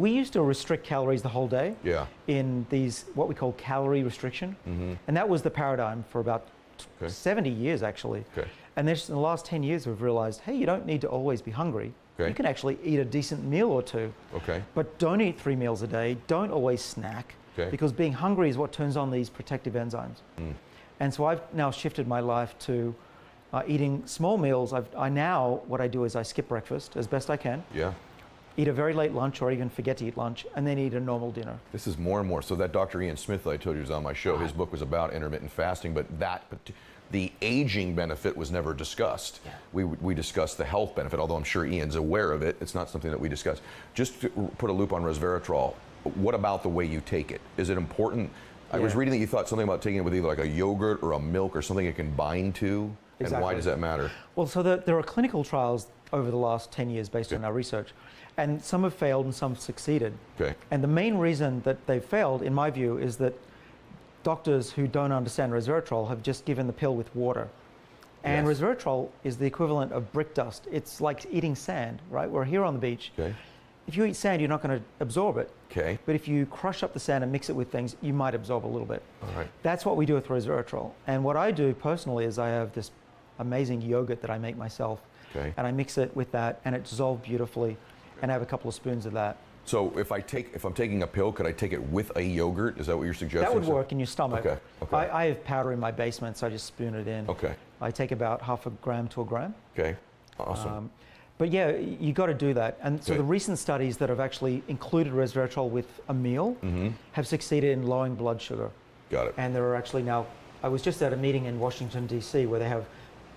We used to restrict calories the whole day Yeah. in these, what we call calorie restriction. And that was the paradigm for about 70 years, actually. Okay. And then in the last 10 years, we've realized, hey, you don't need to always be hungry. Okay. You can actually eat a decent meal or two. Okay. But don't eat 3 meals a day. Don't always snack. Okay. Because being hungry is what turns on these protective enzymes. And so I've now shifted my life to eating small meals. What I do is I skip breakfast as best I can. Yeah. Eat a very late lunch or even forget to eat lunch, and then eat a normal dinner. This is more and more. So that Dr. Ian Smith that I told you was on my show, his book was about intermittent fasting, but the aging benefit was never discussed. Yeah. We discussed the health benefit, although I'm sure Ian's aware of it. It's not something that we discuss. Just to put a loop on resveratrol, what about the way you take it? Is it important? I was reading that you thought something about taking it with either like a yogurt or a milk or something it can bind to. Exactly. And why does that matter? Well, so there are clinical trials over the last 10 years based on our research, and some have failed and some have succeeded. Okay. And the main reason that they've failed, in my view, is that doctors who don't understand resveratrol have just given the pill with water. And resveratrol is the equivalent of brick dust. It's like eating sand, right? We're here on the beach. Okay. If you eat sand, you're not going to absorb it. Okay. But if you crush up the sand and mix it with things, you might absorb a little bit. All right. That's what we do with resveratrol. And what I do personally is I have this amazing yogurt that I make myself. Okay. And I mix it with that, and it dissolves beautifully. And I have a couple of spoons of that. So if I'm taking a pill, could I take it with a yogurt? Is that what you're suggesting? That would work in your stomach. Okay. Okay. I have powder in my basement, so I just spoon it in. Okay. I take about half a gram to a gram. Okay. Awesome. But yeah, you got to do that. And so the recent studies that have actually included resveratrol with a meal have succeeded in lowering blood sugar. Got it. And there are actually now, I was just at a meeting in Washington, D.C., where they have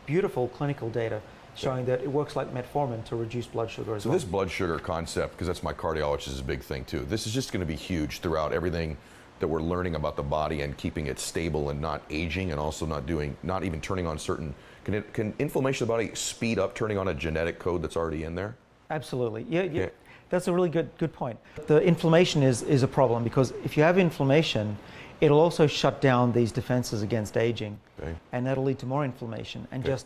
beautiful clinical data showing that it works like metformin to reduce blood sugar as well. So this blood sugar concept, because that's my cardiologist, is a big thing too. This is just going to be huge throughout everything that we're learning about the body and keeping it stable and not aging, and also not even turning on certain. Can inflammation of the body speed up turning on a genetic code that's already in there? Absolutely. Yeah. That's a really good point. The inflammation is a problem, because if you have inflammation, it'll also shut down these defenses against aging, and that'll lead to more inflammation and just